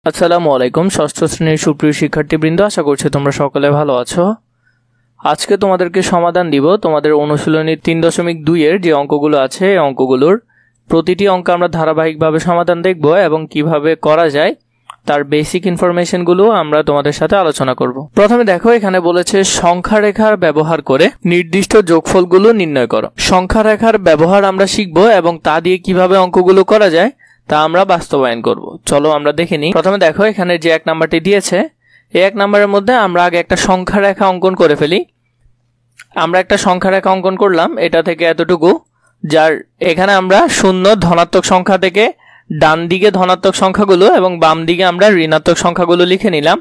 আসসালামু আলাইকুম ষষ্ঠ শ্রেণীর সুপ্রিয় শিক্ষার্থীবৃন্দ, আশা করছি তোমরা সকলে ভালো আছো। আজকে তোমাদেরকে সমাধান দিব তোমাদের অনুশীলনী 3.2 এর যে অঙ্কগুলো আছে এই অঙ্কগুলোর প্রতিটি অঙ্ক আমরা ধারাবাহিকভাবে সমাধান দেখব এবং কিভাবে করা যায় তার বেসিক ইনফরমেশনগুলো আমরা তোমাদের সাথে আলোচনা করব। প্রথমে দেখো, এখানে বলেছে সংখ্যা রেখার ব্যবহার করে নির্দিষ্ট যোগফলগুলো নির্ণয় করো। সংখ্যা রেখার ব্যবহার আমরা শিখব এবং তা দিয়ে কিভাবে অঙ্কগুলো করা যায় তা আমরা বাস্তবায়ন করব। চলো আমরা দেখে নিই। প্রথমে দেখো, এখানে যে এক নাম্বারটি দিয়েছে এই এক নাম্বারের মধ্যে আমরা আগে একটা সংখ্যা রেখা অঙ্কন করে ফেলি। আমরা একটা সংখ্যা রেখা অঙ্কন করলাম এটা থেকে এতটুকু, যার এখানে আমরা শূন্য ধনাত্মক সংখ্যা থেকে ডান দিকে ধনাত্মক সংখ্যাগুলো এবং বাম দিকে আমরা ঋণাত্মক সংখ্যাগুলো লিখে নিলাম।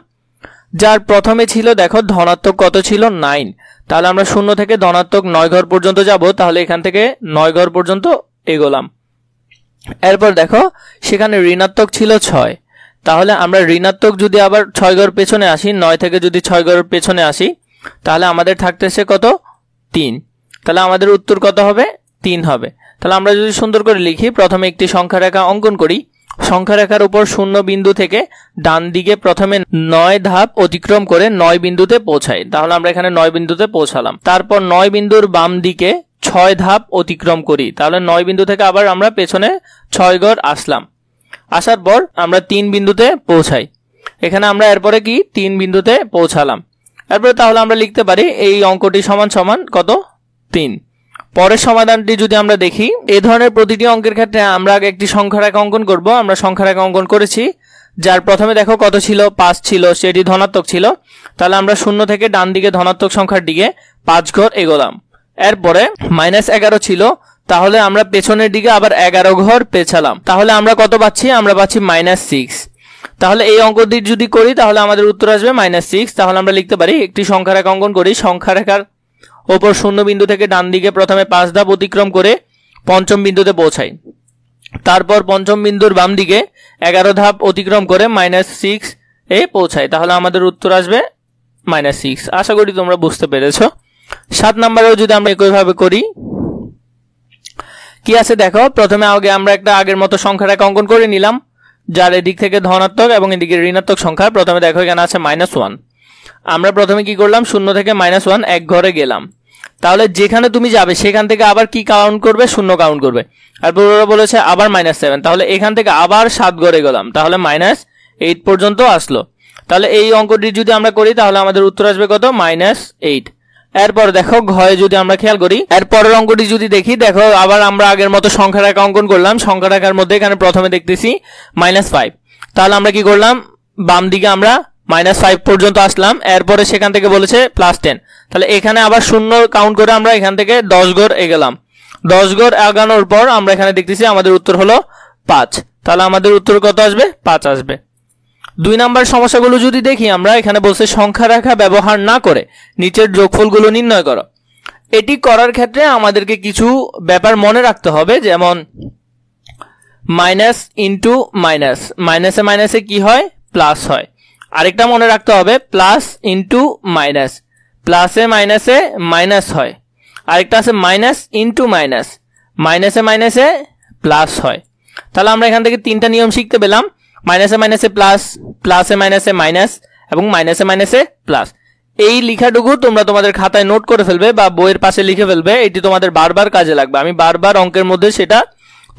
যার প্রথমে ছিল দেখো ধনাত্মক কত ছিল 9, তাহলে আমরা শূন্য থেকে ধনাত্মক 9 ঘর পর্যন্ত যাব, তাহলে এখান থেকে 9 ঘর পর্যন্ত এগোলাম। এরপর দেখো সেখানে ঋণাত্মক ছিল 6, তাহলে আমরা ঋণাত্মক যদি আবার 6 ঘর পেছনে আসি, 9 থেকে যদি 6 ঘর পেছনে আসি তাহলে আমাদের থাকতেছে কত 3, তাহলে আমাদের উত্তর কত হবে 3 হবে। তাহলে আমরা যদি সুন্দর করে লিখি, প্রথমে একটি সংখ্যা রেখা অঙ্কন করি। সংখ্যা রেখার উপর শূন্য বিন্দু থেকে ডান দিকে প্রথমে 9 ধাপ অতিক্রম করে 9 বিন্দুতে পৌঁছাই, তাহলে আমরা এখানে 9 বিন্দুতে পৌঁছালাম। তারপর 9 বিন্দুর বাম দিকে 6 ধাপ অতিক্রম করি, তাহলে 9 বিন্দু থেকে আবার আমরা পেছনে 6 ঘর আসলাম। আসার পর আমরা 3 বিন্দুতে পৌঁছাই, এখানে আমরা এরপরে কি 3 বিন্দুতে পৌঁছালাম। এরপরে তাহলে আমরা লিখতে পারি এই অঙ্কটি সমান সমান কত 3। পরের সমাধানটি যদি আমরা দেখি, এই ধরনের প্রতিটি অঙ্কের ক্ষেত্রে আমরা আগে একটি সংখ্যা রেখা অঙ্কন করব। আমরা সংখ্যা রেখা অঙ্কন করেছি, যার প্রথমে দেখো কত ছিল 5 ছিল, সেটি ধনাত্মক ছিল, তাহলে আমরা শূন্য থেকে ডান দিকে ধনাত্মক সংখ্যার দিকে 5 ঘর এগোলাম। এরপরে -11 ছিল, তাহলে আমরা পেছনের দিকে আবার 11 ঘর পেছালাম, তাহলে আমরা কত পাচ্ছি, আমরা পাচ্ছি -6। তাহলে এই অঙ্কটি যদি করি তাহলে আমাদের উত্তর আসবে -6। তাহলে আমরা লিখতে পারি একটি সংখ্যা রেখা অঙ্কন করি। সংখ্যা রেখার ওপর শূন্য বিন্দু থেকে ডান দিকে প্রথমে 5 ধাপ অতিক্রম করে পঞ্চম বিন্দুতে পৌঁছাই, তারপর পঞ্চম বিন্দুর বাম দিকে 11 ধাপ অতিক্রম করে -6 এ পৌঁছাই, তাহলে আমাদের উত্তর আসবে -6। আশা করি তোমরা বুঝতে পেরেছো। 7 নম্বরেও যদি আমরা একইভাবে করি, কি আছে দেখো, প্রথমে আগে আমরা একটা আগের মতো সংখ্যা রেখা অঙ্কন করে নিলাম, যার এদিক থেকে ধনাত্মক এবং এদিকে ঋণাত্মক সংখ্যা। প্রথমে দেখো এখানে আছে -1, আমরা প্রথমে কি করলাম, শূন্য থেকে -1 এক ঘরে গেলাম, তাহলে যেখানে তুমি যাবে সেখান থেকে আবার কি কাউন্ট করবে, শূন্য কাউন্ট করবে। আর ওরা বলেছে আবার -7, তাহলে এখান থেকে আবার 7 ঘরে গেলাম, তাহলে -8 পর্যন্ত আসলো। তাহলে এই অঙ্কটি যদি আমরা করি তাহলে আমাদের উত্তর আসবে কত -8। এরপর দেখো ঘয়ে যদি আমরা খেয়াল করি, এরপরের অঙ্কটি যদি দেখি, দেখো আবার আমরা আগের মতো সংখ্যা রেখা অঙ্কন করলাম। সংখ্যা রেখার মধ্যে এখানে প্রথমে দেখতেছি -5, তাহলে আমরা কি করলাম, বাম দিকে আমরা -5 পর্যন্ত আসলাম। এরপরে সেখান থেকে বলেছে +10, তাহলে এখানে আবার শূন্য কাউন্ট করে আমরা এখান থেকে 10 ঘর এগেলাম। 10 ঘর এগানোর পর আমরা এখানে দেখতেছি আমাদের উত্তর হলো 5, তাহলে আমাদের উত্তর কত আসবে 5 আসবে। 2 নাম্বার সমস্যাগুলো যদি দেখি, আমরা এখানে বলছে সংখ্যা রেখা ব্যবহার না করে নিচের যোগফলগুলো নির্ণয় করো। এটি করার ক্ষেত্রে আমাদেরকে কিছু ব্যাপার মনে রাখতে হবে, যেমন মাইনাস ইন্টু মাইনাস, মাইনাসে মাইনাসে কি হয়, প্লাস হয়। আরেকটা মনে রাখতে হবে প্লাস ইন্টু মাইনাস, প্লাসে মাইনাসে মাইনাস হয়। আরেকটা আছে মাইনাস ইন্টু মাইনাস, মাইনাসে মাইনাসে প্লাস হয়। তাহলে আমরা এখান থেকে 3টা নিয়ম শিখতে পেলাম, মাইনাসে মাইনাসে প্লাস, প্লাসে মাইনাসে মাইনাস এবং মাইনাসে মাইনাসে প্লাস। এই লেখাটুকু তোমরা তোমাদের খাতায় নোট করে ফেলবে বা বইয়ের পাশে লিখে ফেলবে, এটি তোমাদের বারবার কাজে লাগবে। আমি বারবার অঙ্কের মধ্যে সেটা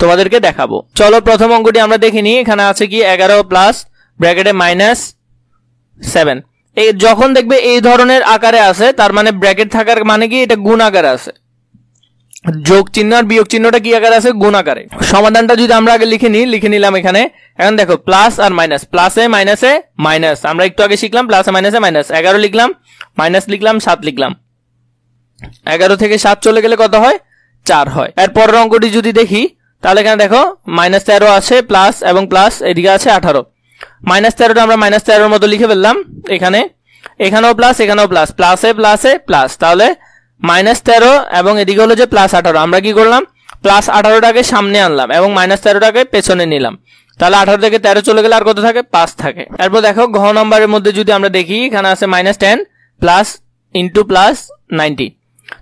তোমাদেরকে দেখাবো। চলো প্রথম অঙ্কটি আমরা দেখে নিই। এখানে আছে কি 11 প্লাস ব্র্যাকেটে -7। এই যখন দেখবে এই ধরনের আকারে আছে, তার মানে ব্র্যাকেট থাকার মানে কি এটা গুণ আকারে আছে। যোগ চিহ্ন আর বিয়োগ চিহ্নটা কি আকারে আছে, গুণ আকারে। সমাধানটা যদি আমরা আগে লিখে নিলাম এখানে। এখন দেখো প্লাস আর মাইনাস, প্লাসে মাইনাসে মাইনাস, আমরা একটু আগে শিখলাম প্লাসে মাইনাসে মাইনাস। 11 লিখলাম, মাইনাস লিখলাম, 7 লিখলাম। 11 থেকে 7 চলে গেলে কত হয়, 4 হয়। এরপরের অঙ্কটি যদি দেখি তাহলে এখানে দেখো -13 আছে, প্লাস এবং প্লাস এদিকে আছে 18। -13টা আমরা -13 মতো লিখে ফেললাম এখানে, এখানেও প্লাস এখানেও প্লাস, প্লাসে প্লাসে প্লাস, তাহলে -13 এবং এদিকে হলো যে +18। আমরা কি করলাম, +18টাকে সামনে আনলাম এবং -13টাকে পেছনে নিলাম, তাহলে 18 থেকে 13 চলে গেলে আর কত থাকে, 5 থাকে। এরপর দেখো ঘ নম্বরের মধ্যে যদি আমরা দেখি, এখানে আছে -10 প্লাস ইন্টু প্লাস 90।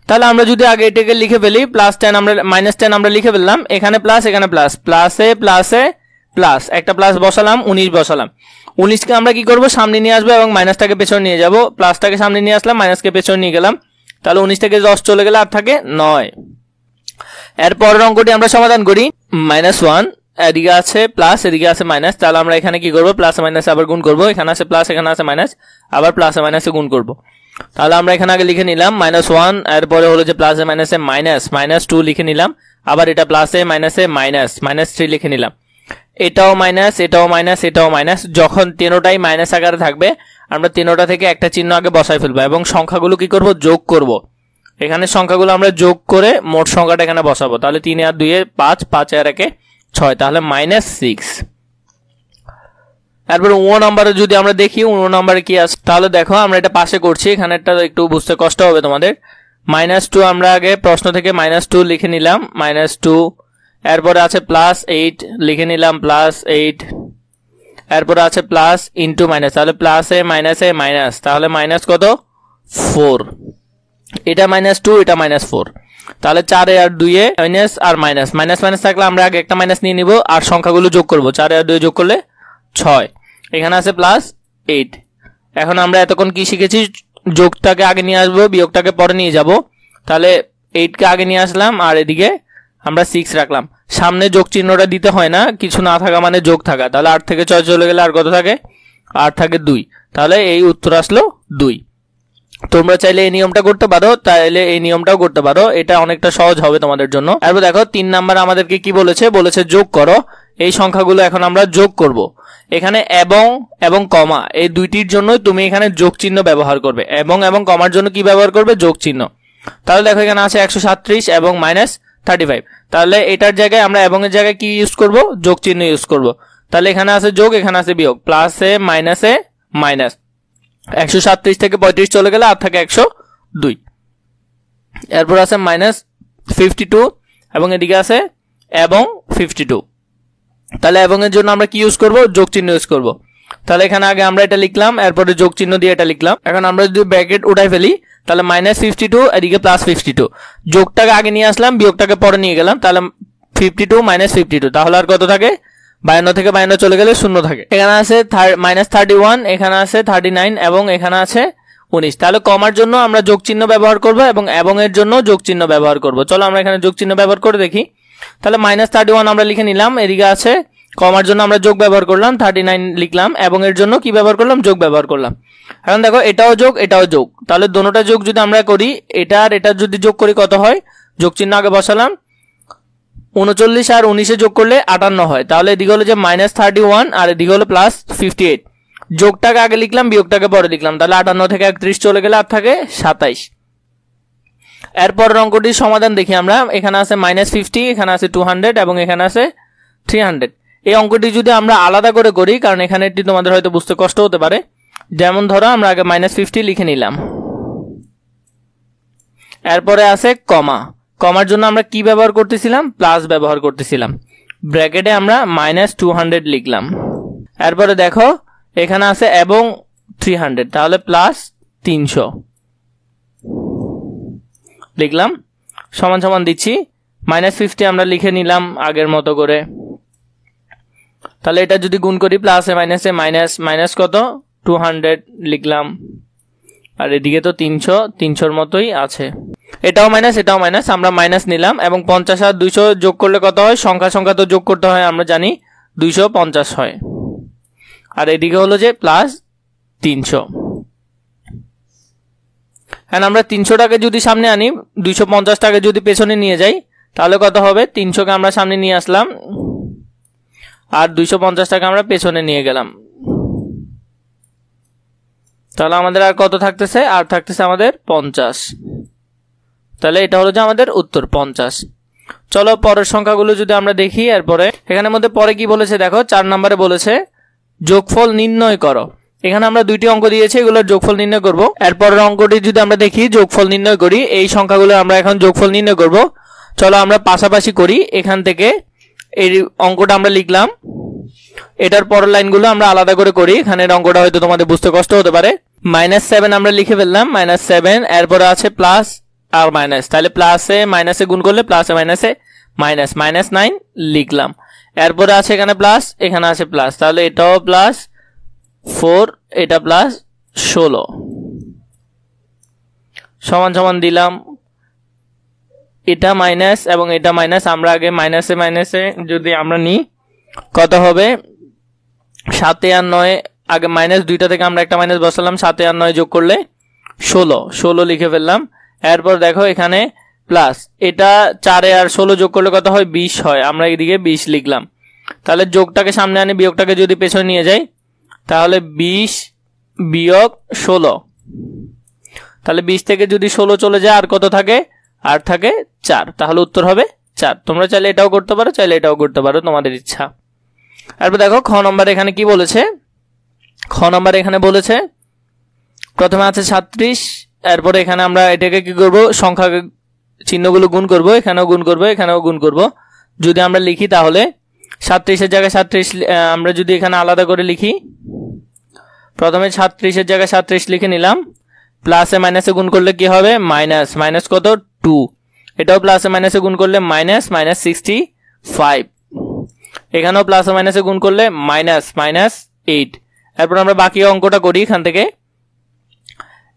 তাহলে আমরা যদি আগে এটাকে লিখে ফেলি, +10 আমরা -10 আমরা লিখে ফেললাম, এখানে প্লাস এখানে প্লাস, প্লাসে প্লাসে প্লাস, একটা প্লাস বসালাম, 19 বসালাম। 19কে আমরা কি করব, সামনে নিয়ে আসবো এবং মাইনাসটাকে পেছনে নিয়ে যাব। প্লাসটাকে সামনে নিয়ে আসলাম, মাইনাসকে পেছনে নিয়ে গেলাম, তাহলে 19 থেকে 10 চলে গেলে আর থাকে 9। এর পরের অঙ্কটি আমরা সমাধান করি। -1 এদিকে আছে প্লাস, এদিকে আছে মাইনাস, তাহলে আমরা এখানে কি করব, প্লাস মাইনাস আবার গুণ করব। এখানে আছে প্লাস, এখানে আছে মাইনাস, আবার প্লাস মাইনাসে গুণ করব। তাহলে আমরা এখানে আগে লিখে নিলাম -1, এরপরে হলো যে প্লাসে মাইনাসে মাইনাস, -2 লিখে নিলাম, আবার এটা প্লাসে মাইনাসে মাইনাস, -3 লিখে নিলাম। এটাও মাইনাস, এটাও মাইনাস, এটাও মাইনাস। যখন তিনটাই মাইনাস আকারে থাকবে আমরা তিনটা থেকে একটা চিহ্ন আগে বসাই ফেলবো এবং সংখ্যাগুলো কি করব, যোগ করব। এখানে সংখ্যাগুলো আমরা যোগ করে মোট সংখ্যাটা এখানে বসাবো। তাহলে 3 আর 2 এ 5, 5 আর 1 এ 6, তাহলে -6। তারপর 1 নম্বরে যদি আমরা দেখি 1 নম্বরে কি আছে, তাহলে দেখো আমরা এটা পাশে করছি, এখানে একটা একটু বুঝতে কষ্ট হবে তোমাদের। -2 আমরা আগে প্রশ্ন থেকে -2 লিখে নিলাম, -2। এরপরে আছে +8 লিখে নিলাম, +8। এরপরে আছে প্লাস ইন্টু মাইনাস, তাহলে প্লাসে মাইনাসে মাইনাস, তাহলে মাইনাস কত, 4। এটা -2, এটা -4, তাহলে 4 আর 2 এ মাইনাস আর মাইনাস, মাইনাস মাইনাস থাকলে আমরা আগে একটা মাইনাস নিয়ে নিব আর সংখ্যাগুলো যোগ করব। 4 আর 2 যোগ করলে 6, এখানে আছে +8। এখন আমরা এতক্ষণ কি শিখেছি, যোগটাকে আগে নিয়ে আসবো, বিয়োগটাকে পরে নিয়ে যাব। তাহলে 8 কে আগে নিয়ে আসলাম আর এদিকে আমরা 6 রাখলাম। সামনে যোগ চিহ্নটা দিতে হয় না, কিছু না থাকা মানে যোগ থাকা। তাহলে 8 থেকে 6 চলে গেলে আর কত থাকে, 8 থাকে 2, তাহলে এই উত্তর আসলো 2। তোমরা চাইলে এই নিয়মটা করতে পারো, তাইলে এই নিয়মটাও করতে পারো, এটা অনেকটা সহজ হবে তোমাদের জন্য। এরপর দেখো 3 নাম্বার আমাদেরকে কি বলেছে, বলেছে যোগ করো। এই সংখ্যাগুলো এখন আমরা যোগ করব। এখানে এবং কমা এই দুইটির জন্য তুমি এখানে যোগ চিহ্ন ব্যবহার করবে, এবং কমার জন্য কি ব্যবহার করবে, যোগ চিহ্ন। তাহলে দেখো এখানে আছে 137 এবং -35, তাহলে এটার জায়গায় আমরা এবং এর জায়গায় কি ইউজ করব, যোগ চিহ্ন ইউজ করব। তাহলে এখানে আছে যোগ, এখানে আছে বিয়োগ, প্লাসে মাইনাসে মাইনাস। 137 থেকে 35 চলে গেলে আর থাকে 102। এরপর আছে -52 এবং এদিকে আছে এবং 52। তাহলে এবং এর জন্য আমরা কি ইউজ করব, যোগ চিহ্ন ইউজ করব। তাহলে এখানে আগে আমরা এটা লিখলাম, এরপরে যোগ চিহ্ন দিয়ে এটা লিখলাম। এখন আমরা যদি ব্র্যাকেট উঠাই ফেলি তাহলে -52 এদিকে +52, যোগটাকে আগে নিয়ে আসলাম, বিয়োগটাকে পরে নিয়ে গেলাম, তাহলে 52 -52, তাহলে আর কত থাকে, 52 থেকে 52 চলে গেলে 0 থাকে। এখানে আছে -31, এখানে আছে 39 এবং এখানে আছে 19। তাহলে কমার জন্য আমরা যোগ চিহ্ন ব্যবহার করব এবং এর জন্য যোগ চিহ্ন ব্যবহার করব। চলো আমরা এখানে যোগ চিহ্ন ব্যবহার করে দেখি। তাহলে -31 আমরা লিখে নিলাম, এদিকে আছে কমার জন্য আমরা যোগ ব্যবহার করলাম, 39 লিখলাম, এবং এর জন্য কি ব্যবহার করলাম, যোগ ব্যবহার করলাম। এখন দেখো এটাও যোগ, এটাও যোগ, তাহলে দোনোটা যোগ যদি আমরা করি, এটা আর এটা যদি যোগ করি কত হয়, যোগ চিহ্ন আগে বসালাম, 39 আর 19 যোগ করলে 58 হয়। তাহলে এদিকে হলো যে -31 আর এদিকে হলো +58। যোগটাকে আগে লিখলাম, বিয়োগটাকে পরে লিখলাম, তাহলে 58 থেকে 31 চলে গেলে আর থাকে 27। এরপর অঙ্কটির সমাধান দেখি আমরা। এখানে আছে -50, এখানে আছে 200 এবং এখানে আছে 300। এই অঙ্কটি যদি আমরা আলাদা করে করি, কারণ এখানে এটি তোমাদের হয়তো বুঝতে কষ্ট হতে পারে। যেমন ধরো আমরা আগে -50 লিখে নিলাম, এরপরে আছে কমা। কমার জন্য আমরা কি ব্যবহার করতেছিলাম, প্লাস ব্যবহার করতেছিলাম। ব্র্যাকেটে আমরা -200 লিখলাম। এরপরে দেখো এখানে আছে এবং 300, তাহলে +300 লিখলাম, সমান সমান দিচ্ছি। -50 আমরা লিখে নিলাম আগের মতো করে। তাহলে এটা যদি গুণ করি, প্লাসে মাইনাসে মাইনাস, মাইনাস কত, 200 লিখলাম, আর এদিকে তো 300 মতোই আছে। এটাও মাইনাস, এটাও মাইনাস, আমরা মাইনাস নিলাম। এবং 50 আর 200 যোগ করলে কত হয়, সংখ্যা তো যোগ করতে হয়, আমরা জানি 250 হয়। আর এদিকে হলো যে +300। হ্যাঁ, আমরা 300টাকে যদি সামনে আনি, 250টাকে যদি পেছনে নিয়ে যাই, তাহলে কত হবে, 300কে আমরা সামনে নিয়ে আসলাম আর 250টাকে আমরা পেছনে নিয়ে গেলাম। তাহলে আমাদের আর কত থাকতেছে, আর থাকতেছে আমাদের 50। তাহলে এটা হলো যে আমাদের উত্তর 50। চলো পরের সংখ্যাগুলো যদি আমরা দেখি। এরপরে এখানের মধ্যে পরে কি বলেছে দেখো, 4 নম্বরে বলেছে যোগফল নির্ণয় করো। এখানে আমরা দুইটি অঙ্ক দিয়েছি, এগুলোর যোগফল নির্ণয় করব। এরপরের অঙ্কটি যদি আমরা দেখি, যোগফল নির্ণয় করি, এই সংখ্যাগুলো আমরা এখন যোগফল নির্ণয় করব। চলো আমরা পাশাপাশি করি। এখান থেকে এই অঙ্কটা আমরা লিখলাম, এটার পরের লাইনগুলো আমরা আলাদা করে করি। এখানের অঙ্কটা হয়তো তোমাদের বুঝতে কষ্ট হতে পারে। -7 আমরা লিখে ফেললাম, -7, এরপরে আছে প্লাস আর মাইনাস, তাহলে প্লাসে মাইনাসে গুণ করলে প্লাসে মাইনাসে মাইনাস, -9 লিখলাম। এরপরে আছে এখানে প্লাস, এখানে আছে প্লাস, তাহলে এটাও প্লাস, 4 এটা প্লাস 16 সমান সমান দিলাম, এটা মাইনাস এবং এটা মাইনাস। আমরা আগে মাইনাসে মাইনাসে যদি আমরা নিই কত হবে, 7 আর 9, আগে মাইনাস দুইটা থেকে আমরা একটা মাইনাস বসালাম, 7 আর 9 যোগ করলে 16 লিখে ফেললাম। এরপর দেখো এখানে প্লাস, এটা 4 আর 16 যোগ করলে কত হয়, 20 হয়। আমরা এদিকে 20 লিখলাম। তাহলে যোগটাকে সামনে আনি, বিয়োগটাকে যদি পেছনে নিয়ে যাই তাহলে 20 বিয়োগ 16, তাহলে 20 থেকে যদি 16 চলে যায় আর কত থাকে, আর থাকে 4। তাহলে উত্তর হবে 4। তোমরা চাইলে এটাও করতে পারো, চাইলে এটাও করতে পারো, তোমাদের ইচ্ছা। এরপর দেখো খ নম্বর এখানে কি বলেছে, খ নম্বর এখানে বলেছে প্রথমে আছে 36, এরপরে এখানে আমরা এটাকে কি করব, সংখ্যা চিহ্নগুলো গুণ করব, এখানেও গুণ করব, এখানেও গুণ করব। যদি আমরা লিখি তাহলে 37 এর জায়গায় 37 আমরা যদি এখানে আলাদা করে লিখি, প্রথমে 36 এর জায়গায় 37 লিখে নিলাম, প্লাসে মাইনাসে গুণ করলে কি হবে, মাইনাস, মাইনাস কত 2, এটাও প্লাসে মাইনাসে গুণ করলে মাইনাস, মাইনাস 65, এখানেও প্লাসে মাইনাসে গুণ করলে মাইনাস, মাইনাস 8। এরপর আমরা বাকি অঙ্কটা করি এখান থেকে।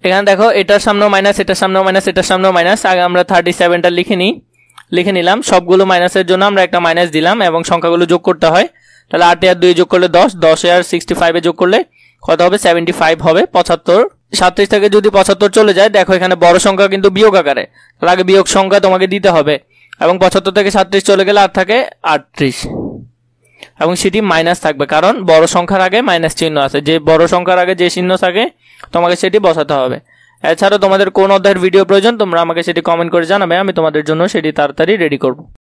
এখানে দেখো এটার সামনেও মাইনাস, এটার সামনেও মাইনাস, এটার সামনেও মাইনাস। আগে আমরা 37টা লিখে নিলাম, সবগুলো মাইনাসের জন্য আমরা একটা মাইনাস দিলাম এবং সংখ্যাগুলো যোগ করতে হয়। তাহলে 8 আর 2 যোগ করলে 10, 10 আর 65 যোগ করলে কত হবে, 75 হবে, 75। 37 থেকে যদি 75 চলে যায়, দেখো এখানে বড় সংখ্যা কিন্তু বিয়োগ আকারে, তাহলে আগে বিয়োগ সংখ্যা তোমাকে দিতে হবে, এবং 75 থেকে 37 চলে গেলে আর থাকে 38, এবং সেটি মাইনাস থাকবে কারণ বড় সংখ্যার আগে মাইনাস চিহ্ন আছে। যে বড় সংখ্যার আগে যে চিহ্ন থাকে তোমাকে সেটি বসাতে হবে। এছাড়া তোমাদের কোন অধ্যায়ের ভিডিও প্রয়োজন তোমরা আমাকে সেটি কমেন্ট করে জানাবে, আমি তোমাদের জন্য সেটি তাড়াতাড়ি রেডি করব।